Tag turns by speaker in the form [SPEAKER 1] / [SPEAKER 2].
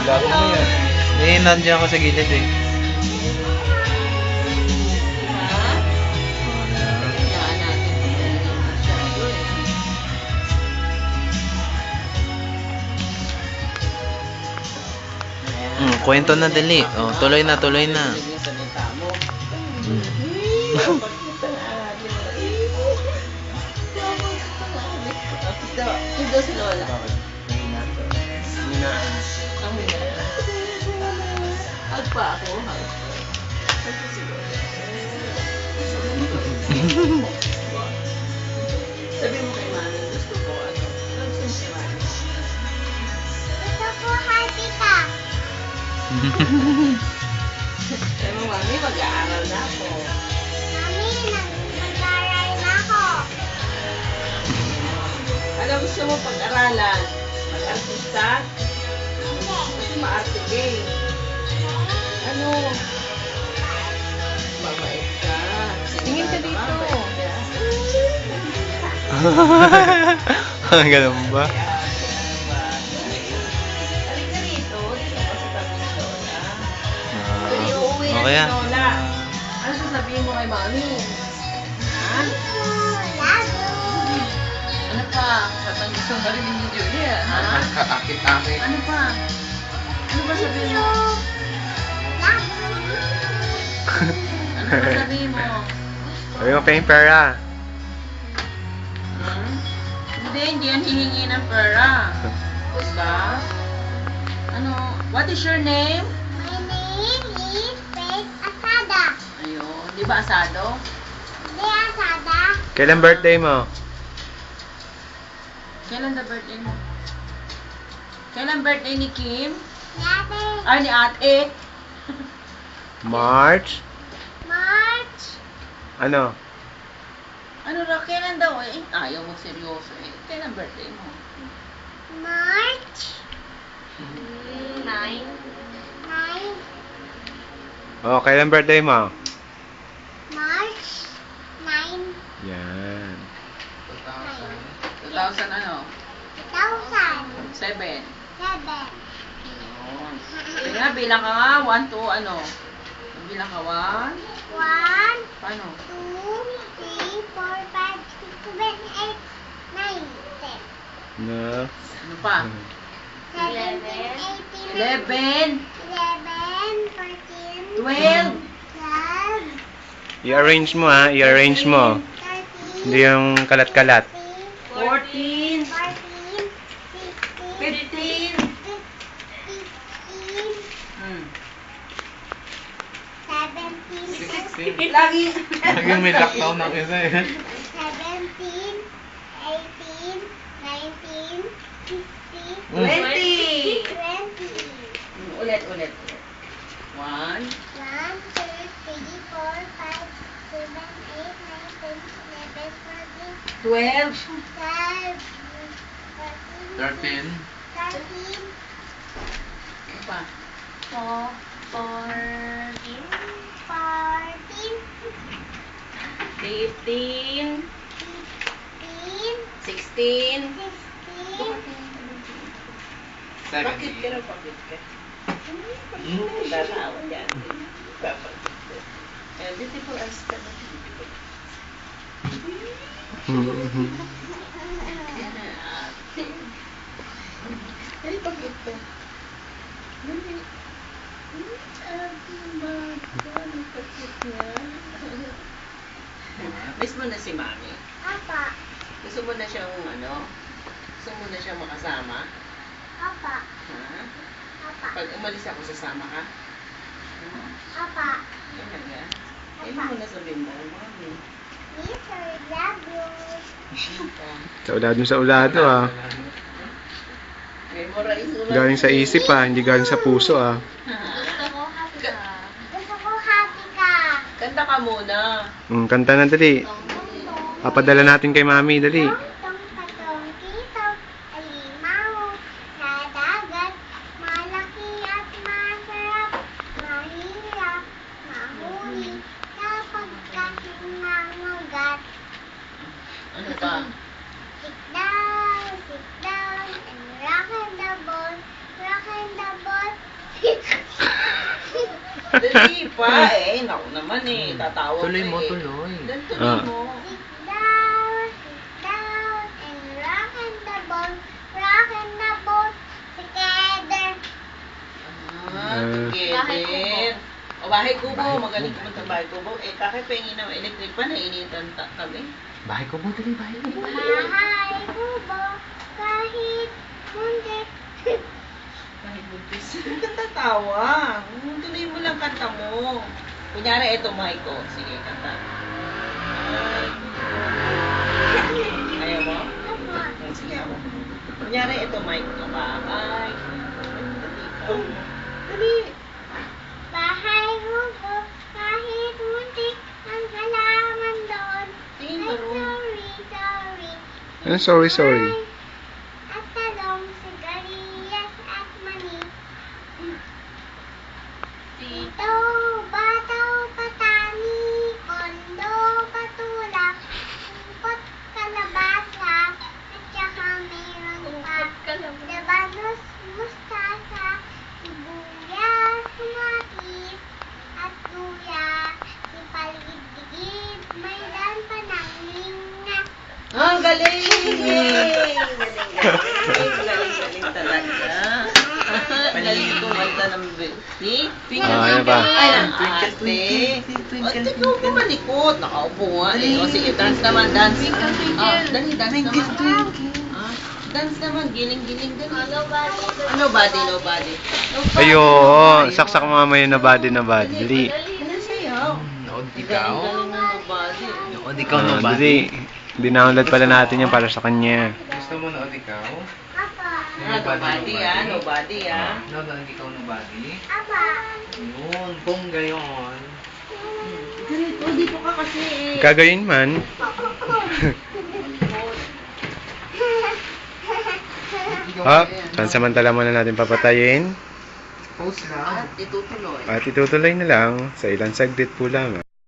[SPEAKER 1] Labo mo yan. Eh, nandiyan ako sa gilid eh. Kwento na dali. Oh, tuloy na, tuloy na.
[SPEAKER 2] Ito si Lola. Hag pa ako. Ito si Lola. Sabi mo kay Mami, gusto ko ano? Gusto si Mami.
[SPEAKER 3] Gusto ko hati ka.
[SPEAKER 2] Sabi mo, Mami, mag-aaral na ako.
[SPEAKER 3] Mami, nag-aaral na ako.
[SPEAKER 2] Ano gusto mo pag-aralan? Mag-artista?
[SPEAKER 3] Hindi.
[SPEAKER 2] Kasi maarte ka eh. Ano? Mabait ka.
[SPEAKER 4] Tingin ka dito.
[SPEAKER 1] Ganun ba?
[SPEAKER 2] Halika rito. Dito ka sa tabi ni Lola. Dali,
[SPEAKER 1] Ah,
[SPEAKER 2] uuwi na
[SPEAKER 1] okay
[SPEAKER 2] si
[SPEAKER 1] ah.
[SPEAKER 2] Lola. Ano sasabihin mo kay Mami? Ha?
[SPEAKER 3] Labo.
[SPEAKER 4] Ano pa? Parang gusto mo rin ni Julia.
[SPEAKER 2] Ha?
[SPEAKER 1] Akit-akit.
[SPEAKER 2] Ano pa? Ano ba sabihin mo?
[SPEAKER 3] Labo.
[SPEAKER 2] Ano ba sabihin mo?
[SPEAKER 1] Sabi mo pa yung pera.
[SPEAKER 2] Hmm? Hindi yan hihingi ng pera. Diba? Ano? What is your name?
[SPEAKER 3] My name is Faith Asada.
[SPEAKER 2] Ayun. Di ba asado?
[SPEAKER 3] Hindi Asada.
[SPEAKER 1] Kailan birthday mo?
[SPEAKER 2] Kailan the birthday mo? Kailan birthday ni Kim?
[SPEAKER 3] Dati.
[SPEAKER 2] Ay, ni ate.
[SPEAKER 1] March?
[SPEAKER 3] March.
[SPEAKER 1] Ano?
[SPEAKER 2] Ano raw? Kailan daw? Eh, ayaw mo seryoso eh. Kailan birthday mo?
[SPEAKER 3] March. 9.
[SPEAKER 1] Oh, kailan birthday mo?
[SPEAKER 3] March 9.
[SPEAKER 1] Yan.
[SPEAKER 2] 2000 ano?
[SPEAKER 3] 2007.
[SPEAKER 2] 7. Ayun. Sabi nga, bilang ka nga. 1, 2, ano? Bilang ka 1?
[SPEAKER 3] 1,
[SPEAKER 2] Paano?
[SPEAKER 3] 2, 3, 4, 5, 6, 7, 8, 9, 10.
[SPEAKER 1] Na?
[SPEAKER 2] Ano pa?
[SPEAKER 3] 17, 18,
[SPEAKER 2] 11.
[SPEAKER 3] 11, 14,
[SPEAKER 2] 12.
[SPEAKER 3] 12,
[SPEAKER 1] I-arrange mo ha, i-arrange mo.
[SPEAKER 3] 13,
[SPEAKER 1] Hindi yung kalat-kalat.
[SPEAKER 2] 14.
[SPEAKER 3] 14,
[SPEAKER 2] 15.
[SPEAKER 3] 15, 16,
[SPEAKER 2] Hmm.
[SPEAKER 3] 17,
[SPEAKER 2] Lagi.
[SPEAKER 1] Laging may lockdown ng isa eh.
[SPEAKER 3] 17, 18, 19, 20,
[SPEAKER 2] 20.
[SPEAKER 3] 20.
[SPEAKER 2] Ulit. 1.
[SPEAKER 3] 1, 2, 3, 4, 5, 6, 7, 8, 9, 10.
[SPEAKER 2] 12.
[SPEAKER 3] 12,
[SPEAKER 1] 13.
[SPEAKER 3] 13,
[SPEAKER 2] Ano pa?
[SPEAKER 3] 14,
[SPEAKER 2] 15.
[SPEAKER 3] 15,
[SPEAKER 2] 16.
[SPEAKER 3] 16,
[SPEAKER 2] Bakit ka na? Bakit ka? Tatawa yan. Beautiful as ka na. Ay, bakit ka? Miss mo na si Mami.
[SPEAKER 3] Apa,
[SPEAKER 2] Gusto mo na siyang ano? Gusto mo na siyang makasama?
[SPEAKER 3] apa,
[SPEAKER 2] Ha?
[SPEAKER 3] apa,
[SPEAKER 2] Pag umalis ako, sasama ka?
[SPEAKER 3] apa.
[SPEAKER 2] Talaga? Eh, mo na sabihin mo, Mami.
[SPEAKER 3] Mr. Labo.
[SPEAKER 1] Sa ulado ah.
[SPEAKER 2] Memorize mo lang.
[SPEAKER 1] Galing sa isip ah, hindi galing sa puso ah.
[SPEAKER 3] Gusto ko happy ka. Gusto ko happy ka.
[SPEAKER 2] Kanta ka muna.
[SPEAKER 1] Kanta na dali. Papadala natin kay Mami, dali.
[SPEAKER 3] Tong patong dito, alimango sa dagat, malaki at masarap, mahirap, mahuli, kapag kasing nangugat.
[SPEAKER 2] Ano pa?
[SPEAKER 3] Sit down, and rock and the boat,
[SPEAKER 2] Dali pa eh. Naku naman eh. Tatawa
[SPEAKER 4] Tuloy
[SPEAKER 2] ka
[SPEAKER 4] mo,
[SPEAKER 2] eh.
[SPEAKER 4] tuloy.
[SPEAKER 2] Dali, tuloy mo.
[SPEAKER 3] Sit down, and rock and the boat together.
[SPEAKER 2] Together. O, bahay kubo. Magaling ka sa bahay kubo. Eh, kakipengin ng electric pa, nainitan kami.
[SPEAKER 4] Bahay ko mo, dali, bahay ko mo.
[SPEAKER 3] Bahay kubo, kahit muntik.
[SPEAKER 2] Huwag kang tatawa. Tuloy mo lang kanta mo. Kunyari, ito mic ko. Sige, kanta. Ayaw mo? Sige ako. Kunyari, ito mic ko. Bahay. Dali.
[SPEAKER 3] Bahay kubo, kahit muntik ang halaman doon.
[SPEAKER 2] Tingin
[SPEAKER 3] Ay,
[SPEAKER 2] ka ron.
[SPEAKER 3] sorry.
[SPEAKER 1] Ano, sorry?
[SPEAKER 3] At talong, sigarilyas at mani. Dito, bataw, patani, kondo, patulak, sipot, kalabasa, at saka mayroon pa. Labanos, mustasa, sibuyas, kamatis, at luya, ipaligid-ligid, may dan pa ng linga.
[SPEAKER 2] Ah, galing! Galing talaga. Galing kumanta ng see?
[SPEAKER 1] Ano ba?
[SPEAKER 2] Ay, ang ate. At ikaw pumalikot. Nakaupo nga eh. O sige, dance naman, dance. Dali, dance naman. Dance naman, giling-giling, dali. Ano body, no body?
[SPEAKER 1] Ayun, saksak mamaya na body. Dali.
[SPEAKER 2] Ano sa'yo?
[SPEAKER 4] Nood ikaw.
[SPEAKER 2] Galing ng no body.
[SPEAKER 4] Nood ikaw no ba?
[SPEAKER 1] Dali. Dinownload pala natin yan para sa kanya.
[SPEAKER 4] Gusto mo nood ikaw?
[SPEAKER 3] Apa,
[SPEAKER 2] No body ah, no body ah.
[SPEAKER 4] Nood ikaw no body?
[SPEAKER 3] apa.
[SPEAKER 4] Yun, bongga yun.
[SPEAKER 2] Ganito, dito ka kasi eh.
[SPEAKER 1] Gagawin man. Hop, pansamantala muna natin papatayin.
[SPEAKER 4] Post lang.
[SPEAKER 2] At itutuloy.
[SPEAKER 1] At itutuloy na lang sa ilang saglit po lamang.